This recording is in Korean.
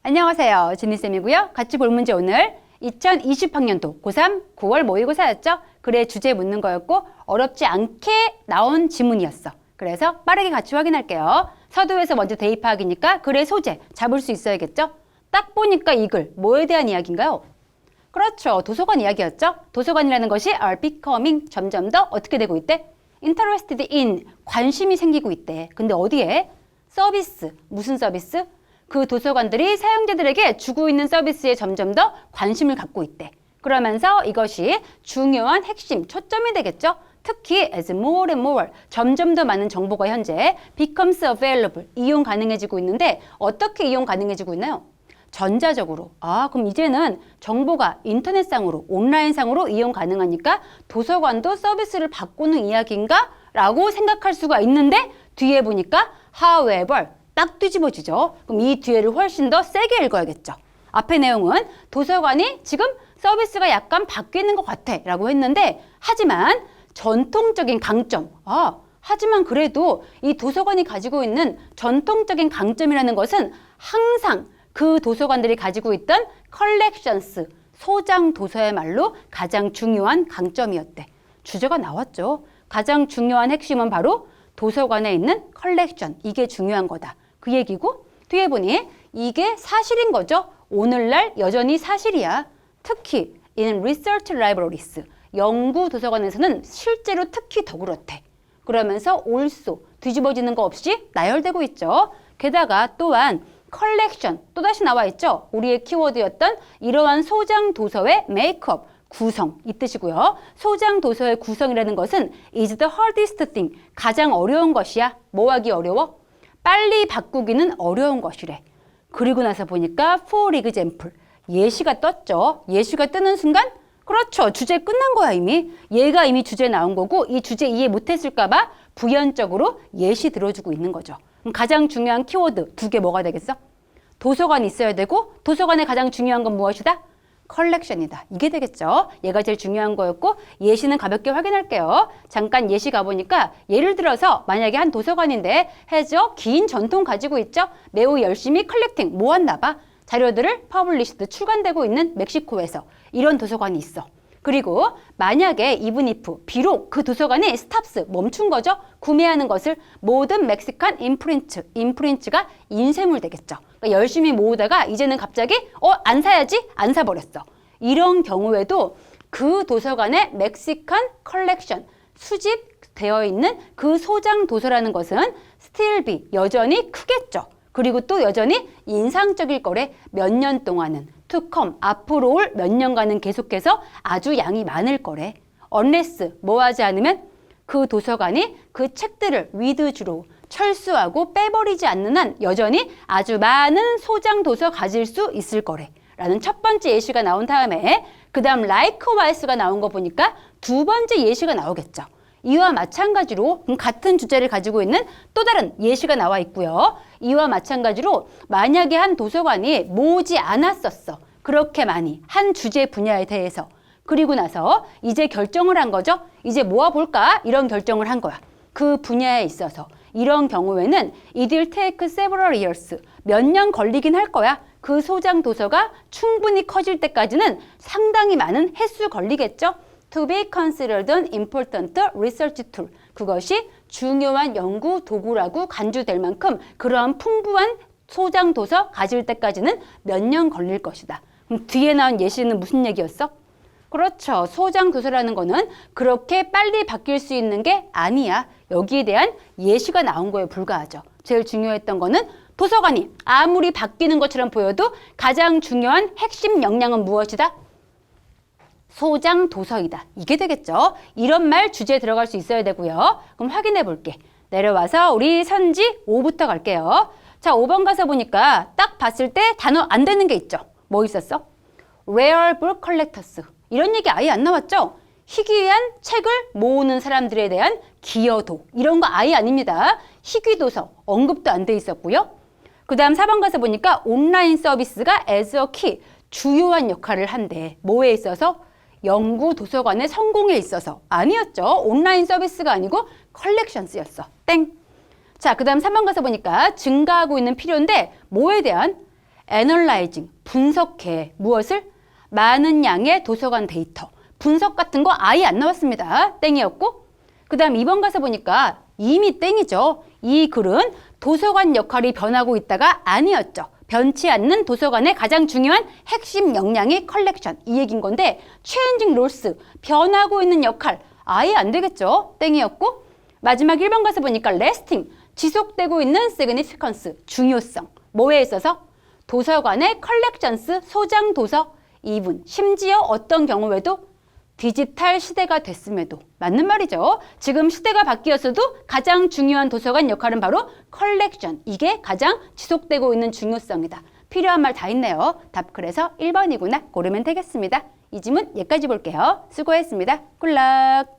안녕하세요. 지니쌤이고요. 같이 볼 문제 오늘 2020학년도 고3 9월 모의고사였죠. 글의 주제 묻는 거였고 어렵지 않게 나온 지문이었어. 그래서 빠르게 같이 확인할게요. 서두에서 먼저 대입하기니까 글의 소재 잡을 수 있어야겠죠. 딱 보니까 이 글 뭐에 대한 이야기인가요? 그렇죠. 도서관 이야기였죠. 도서관이라는 것이 are becoming 점점 더 어떻게 되고 있대? interested in 관심이 생기고 있대. 근데 어디에? 서비스. 무슨 서비스? 그 도서관들이 사용자들에게 주고 있는 서비스에 점점 더 관심을 갖고 있대. 그러면서 이것이 중요한 핵심, 초점이 되겠죠. 특히 as more and more, 점점 더 많은 정보가 현재 becomes available, 이용 가능해지고 있는데 어떻게 이용 가능해지고 있나요? 전자적으로. 그럼 이제는 정보가 인터넷상으로, 온라인상으로 이용 가능하니까 도서관도 서비스를 바꾸는 이야기인가? 라고 생각할 수가 있는데 뒤에 보니까 however, 딱 뒤집어지죠. 그럼 이 뒤에를 훨씬 더 세게 읽어야겠죠. 앞의 내용은 도서관이 지금 서비스가 약간 바뀌는 것 같아 라고 했는데 하지만 전통적인 강점, 하지만 그래도 이 도서관이 가지고 있는 전통적인 강점이라는 것은 항상 그 도서관들이 가지고 있던 컬렉션스, 소장 도서야말로 가장 중요한 강점이었대. 주제가 나왔죠. 가장 중요한 핵심은 바로 도서관에 있는 컬렉션, 이게 중요한 거다. 그 얘기고 뒤에 보니 이게 사실인 거죠. 오늘날 여전히 사실이야. 특히 in research libraries, 연구 도서관에서는 실제로 특히 더 그렇대. 그러면서 also, 뒤집어지는 거 없이 나열되고 있죠. 게다가 또한 컬렉션, 또다시 나와 있죠. 우리의 키워드였던 이러한 소장 도서의 메이크업, 구성, 이 뜻이고요. 소장 도서의 구성이라는 것은 is the hardest thing, 가장 어려운 것이야. 뭐 하기 어려워? 빨리 바꾸기는 어려운 것이래. 그리고 나서 보니까 for example, 예시가 떴죠. 예시가 뜨는 순간 그렇죠. 주제 끝난 거야 이미. 얘가 이미 주제 나온 거고 이 주제 이해 못했을까 봐 부연적으로 예시 들어주고 있는 거죠. 그럼 가장 중요한 키워드 두 개 뭐가 되겠어? 도서관이 있어야 되고 도서관의 가장 중요한 건 무엇이다? 컬렉션이다. 이게 되겠죠. 얘가 제일 중요한 거였고 예시는 가볍게 확인할게요. 잠깐 예시 가보니까 예를 들어서 만약에 한 도서관인데 해죠. 긴 전통 가지고 있죠. 매우 열심히 컬렉팅 모았나 봐. 자료들을 퍼블리시드 출간되고 있는 멕시코에서 이런 도서관이 있어. 그리고 만약에 even if 비록 그 도서관이 스탑스 멈춘 거죠. 구매하는 것을 모든 멕시칸 인프린츠가 인쇄물 되겠죠. 그러니까 열심히 모으다가 이제는 갑자기 안 사야지 안 사버렸어. 이런 경우에도 그 도서관의 멕시칸 컬렉션 수집되어 있는 그 소장 도서라는 것은 still be 여전히 크겠죠. 그리고 또 여전히 인상적일 거래. 몇 년 동안은 to come 앞으로 올 몇 년간은 계속해서 아주 양이 많을 거래. unless 뭐 하지 않으면 그 도서관이 그 책들을 withdraw 철수하고 빼버리지 않는 한 여전히 아주 많은 소장 도서 가질 수 있을 거래. 라는 첫 번째 예시가 나온 다음에 그 다음 likewise가 나온 거 보니까 두 번째 예시가 나오겠죠. 이와 마찬가지로 같은 주제를 가지고 있는 또 다른 예시가 나와 있고요. 이와 마찬가지로 만약에 한 도서관이 모으지 않았었어. 그렇게 많이 한 주제 분야에 대해서. 그리고 나서 이제 결정을 한 거죠. 이제 모아볼까? 이런 결정을 한 거야. 그 분야에 있어서. 이런 경우에는 it will take several years. 몇 년 걸리긴 할 거야. 그 소장 도서가 충분히 커질 때까지는 상당히 많은 횟수 걸리겠죠. To be considered an important research tool. 그것이 중요한 연구 도구라고 간주될 만큼 그러한 풍부한 소장 도서 가질 때까지는 몇 년 걸릴 것이다. 그럼 뒤에 나온 예시는 무슨 얘기였어? 그렇죠. 소장 도서라는 거는 그렇게 빨리 바뀔 수 있는 게 아니야. 여기에 대한 예시가 나온 거에 불과하죠. 제일 중요했던 거는 도서관이 아무리 바뀌는 것처럼 보여도 가장 중요한 핵심 역량은 무엇이다? 소장 도서이다. 이게 되겠죠. 이런 말 주제에 들어갈 수 있어야 되고요. 그럼 확인해 볼게. 내려와서 우리 선지 5부터 갈게요. 자, 5번 가서 보니까 딱 봤을 때 단어 안 되는 게 있죠. 뭐 있었어? rare book collectors. 이런 얘기 아예 안 나왔죠? 희귀한 책을 모으는 사람들에 대한 기여도. 이런 거 아예 아닙니다. 희귀도서 언급도 안 돼 있었고요. 그 다음 4번 가서 보니까 온라인 서비스가 as a key. 주요한 역할을 한대. 뭐에 있어서? 연구 도서관의 성공에 있어서. 아니었죠. 온라인 서비스가 아니고 컬렉션스였어. 땡. 자, 그 다음 3번 가서 보니까 증가하고 있는 필요인데 뭐에 대한? analyzing, 분석해. 무엇을? 많은 양의 도서관 데이터. 분석 같은 거 아예 안 나왔습니다. 땡이었고. 그 다음 2번 가서 보니까 이미 땡이죠. 이 글은 도서관 역할이 변하고 있다가 아니었죠. 변치 않는 도서관의 가장 중요한 핵심 역량이 컬렉션. 이 얘기인 건데 changing roles, 변하고 있는 역할. 아예 안 되겠죠. 땡이었고. 마지막 1번 가서 보니까 lasting, 지속되고 있는 significance, 중요성. 뭐에 있어서? 도서관의 컬렉션스, 소장 도서. 이분, 심지어 어떤 경우에도 디지털 시대가 됐음에도. 맞는 말이죠. 지금 시대가 바뀌었어도 가장 중요한 도서관 역할은 바로 컬렉션. 이게 가장 지속되고 있는 중요성이다. 필요한 말 다 있네요. 답 그래서 1번이구나 고르면 되겠습니다. 이 지문 여기까지 볼게요. 수고했습니다. 굿락.